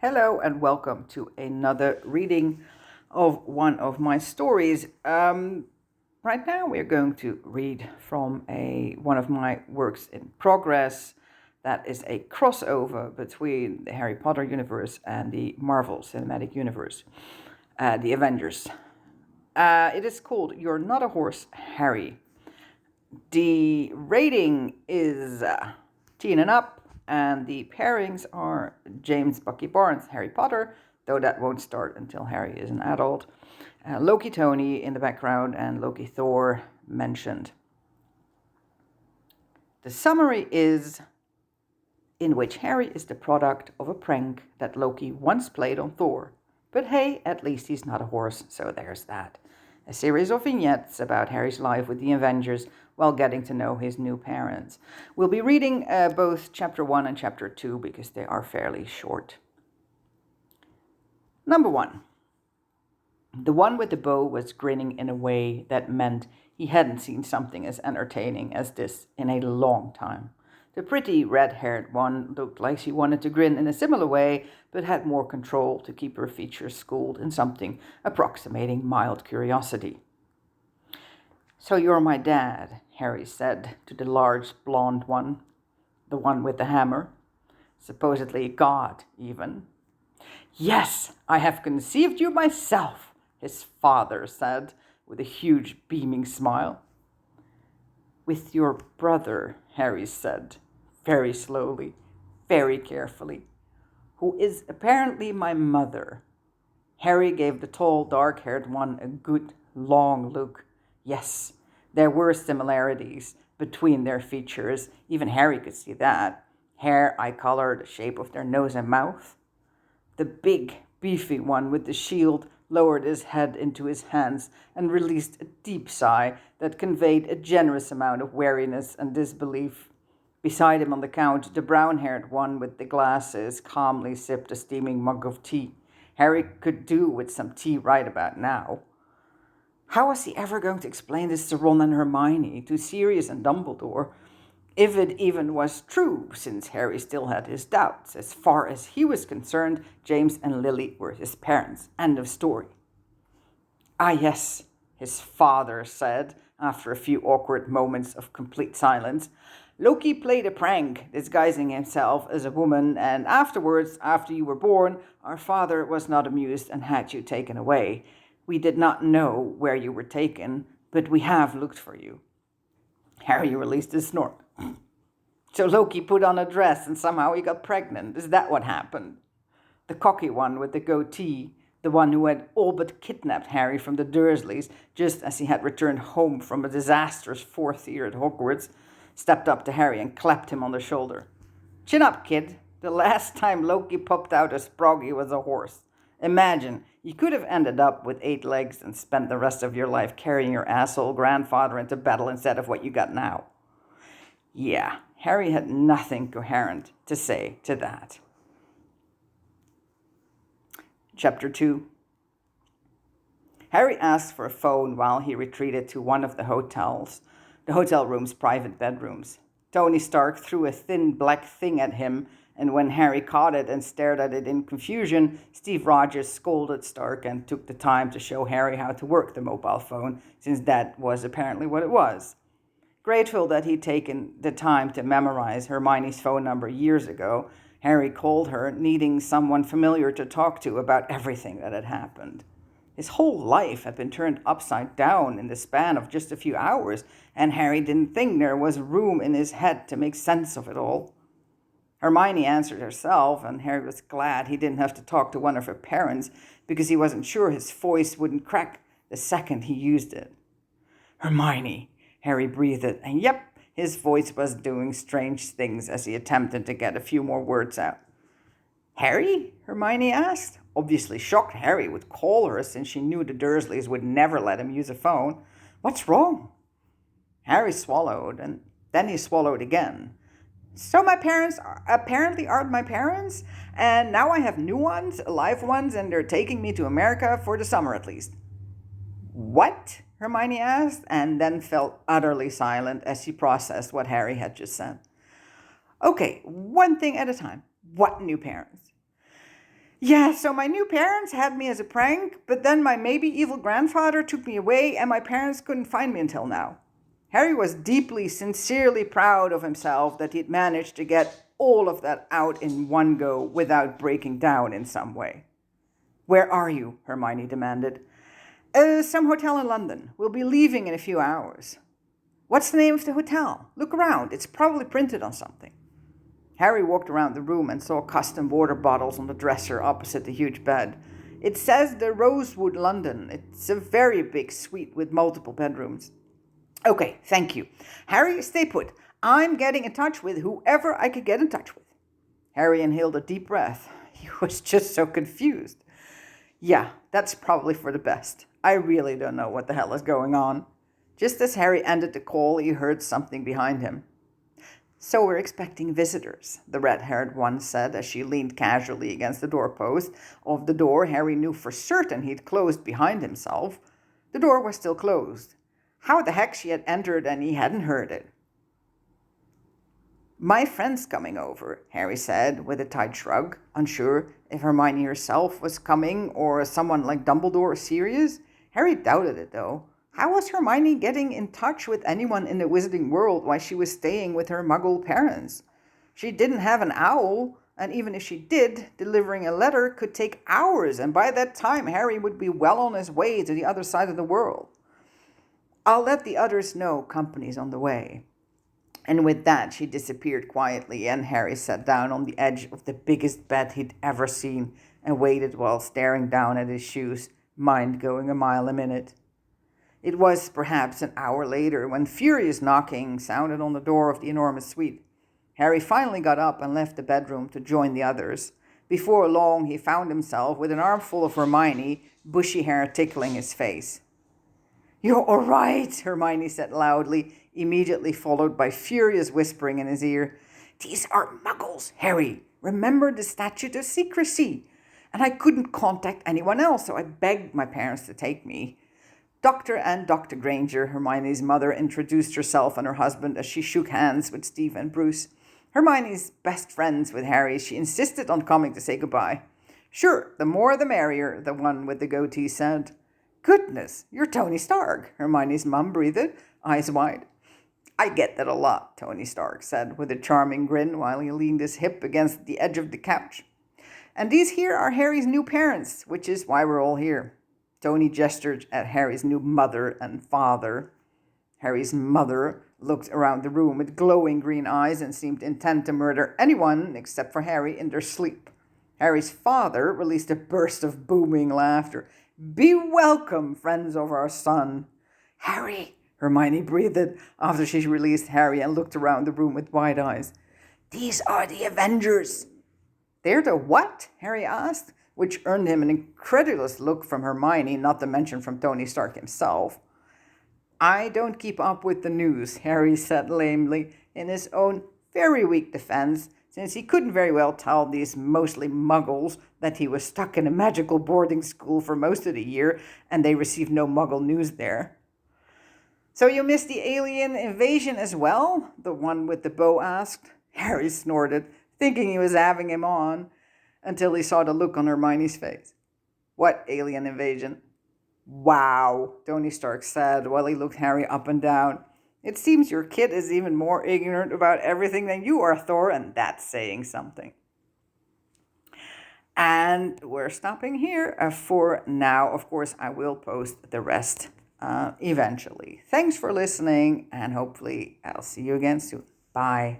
Hello and welcome to another reading of one of my stories. Right now we're going to read from one of my works in progress that is a crossover between the Harry Potter universe and the Marvel Cinematic Universe, the Avengers. It is called You're Not a Horse, Harry. The rating is teen and up, and the pairings are James Bucky Barnes, Harry Potter, though that won't start until Harry is an adult. Loki Tony in the background, and Loki Thor mentioned. The summary is in which Harry is the product of a prank that Loki once played on Thor. But hey, at least he's not a horse, so there's that. A series of vignettes about Harry's life with the Avengers while getting to know his new parents. We'll be reading both Chapter 1 and Chapter 2 because they are fairly short. Number 1. The one with the bow was grinning in a way that meant he hadn't seen something as entertaining as this in a long time. The pretty red-haired one looked like she wanted to grin in a similar way, but had more control to keep her features schooled in something approximating mild curiosity. "So you're my dad," Harry said to the large blonde one, the one with the hammer, supposedly God even. "Yes, I have conceived you myself," his father said with a huge beaming smile. "With your brother," Harry said, very slowly, very carefully, "who is apparently my mother." Harry gave the tall, dark-haired one a good, long look. Yes, there were similarities between their features. Even Harry could see that. Hair, eye color, the shape of their nose and mouth. The big, beefy one with the shield lowered his head into his hands and released a deep sigh that conveyed a generous amount of weariness and disbelief. Beside him on the couch, the brown-haired one with the glasses calmly sipped a steaming mug of tea. Harry could do with some tea right about now. How was he ever going to explain this to Ron and Hermione, to Sirius and Dumbledore? If it even was true, since Harry still had his doubts. As far as he was concerned, James and Lily were his parents. End of story. "Ah, yes," his father said, after a few awkward moments of complete silence. "Loki played a prank, disguising himself as a woman, and afterwards, after you were born, our father was not amused and had you taken away. We did not know where you were taken, but we have looked for you." Harry released a snort. "So Loki put on a dress and somehow he got pregnant. Is that what happened?" The cocky one with the goatee, the one who had all but kidnapped Harry from the Dursleys just as he had returned home from a disastrous fourth year at Hogwarts, stepped up to Harry and clapped him on the shoulder. "Chin up, kid. The last time Loki popped out a sprog, he was a horse. Imagine, you could have ended up with 8 legs and spent the rest of your life carrying your asshole grandfather into battle instead of what you got now." Yeah, Harry had nothing coherent to say to that. Chapter 2. Harry asked for a phone while he retreated to one of the hotel room's private bedrooms. Tony Stark threw a thin black thing at him, and when Harry caught it and stared at it in confusion, Steve Rogers scolded Stark and took the time to show Harry how to work the mobile phone, since that was apparently what it was. Grateful that he'd taken the time to memorize Hermione's phone number years ago, Harry called her, needing someone familiar to talk to about everything that had happened. His whole life had been turned upside down in the span of just a few hours, and Harry didn't think there was room in his head to make sense of it all. Hermione answered herself, and Harry was glad he didn't have to talk to one of her parents because he wasn't sure his voice wouldn't crack the second he used it. "Hermione," Harry breathed, and yep, his voice was doing strange things as he attempted to get a few more words out. "Harry?" Hermione asked. Obviously shocked Harry would call her since she knew the Dursleys would never let him use a phone. "What's wrong?" Harry swallowed, and then he swallowed again. "So my parents apparently aren't my parents, and now I have new ones, live ones, and they're taking me to America for the summer at least." "What?" Hermione asked, and then fell utterly silent as she processed what Harry had just said. "Okay, one thing at a time. What new parents?" Yeah, so my new parents had me as a prank, but then my maybe evil grandfather took me away and my parents couldn't find me until now. Harry was deeply, sincerely proud of himself that he'd managed to get all of that out in one go without breaking down in some way. Where are you? Hermione demanded. Some hotel in London. We'll be leaving in a few hours. What's the name of the hotel? Look around. It's probably printed on something. Harry walked around the room and saw custom water bottles on the dresser opposite the huge bed. It says the Rosewood London. It's a very big suite with multiple bedrooms. Okay, thank you. Harry, stay put. I'm getting in touch with whoever I could get in touch with. Harry inhaled a deep breath. He was just so confused. Yeah, that's probably for the best. I really don't know what the hell is going on. Just as Harry ended the call, he heard something behind him. So we're expecting visitors, the red-haired one said as she leaned casually against the doorpost of the door Harry knew for certain he'd closed behind himself. The door was still closed. How the heck she had entered and he hadn't heard it. My friend's coming over, Harry said with a tight shrug, unsure if Hermione herself was coming or someone like Dumbledore or Sirius. Harry doubted it, though. How was Hermione getting in touch with anyone in the wizarding world while she was staying with her muggle parents? She didn't have an owl, and even if she did, delivering a letter could take hours, and by that time Harry would be well on his way to the other side of the world. I'll let the others know company's on the way. And with that, she disappeared quietly, and Harry sat down on the edge of the biggest bed he'd ever seen and waited while staring down at his shoes, mind going a mile a minute. It was perhaps an hour later when furious knocking sounded on the door of the enormous suite. Harry finally got up and left the bedroom to join the others. Before long, he found himself with an armful of Hermione, bushy hair tickling his face. You're all right, Hermione said loudly, immediately followed by furious whispering in his ear. These are muggles, Harry. Remember the statute of secrecy. And I couldn't contact anyone else, so I begged my parents to take me. Dr. Granger, Hermione's mother, introduced herself and her husband as she shook hands with Steve and Bruce. Hermione's best friends with Harry, she insisted on coming to say goodbye. Sure, the more the merrier, the one with the goatee said. Goodness, you're Tony Stark, Hermione's mum breathed, eyes wide. I get that a lot, Tony Stark said with a charming grin while he leaned his hip against the edge of the couch. And these here are Harry's new parents, which is why we're all here. Tony gestured at Harry's new mother and father. Harry's mother looked around the room with glowing green eyes and seemed intent to murder anyone except for Harry in their sleep. Harry's father released a burst of booming laughter. Be welcome, friends of our son. Harry, Hermione breathed after she released Harry and looked around the room with wide eyes. These are the Avengers. They're the what? Harry asked, which earned him an incredulous look from Hermione, not to mention from Tony Stark himself. I don't keep up with the news, Harry said lamely, in his own very weak defense, since he couldn't very well tell these mostly muggles that he was stuck in a magical boarding school for most of the year and they received no muggle news there. So you missed the alien invasion as well? The one with the bow asked. Harry snorted, thinking he was having him on, until he saw the look on Hermione's face. What alien invasion? Wow, Tony Stark said while he looked Harry up and down. It seems your kid is even more ignorant about everything than you are, Thor, and that's saying something. And we're stopping here for now. Of course, I will post the rest eventually. Thanks for listening, and hopefully I'll see you again soon. Bye.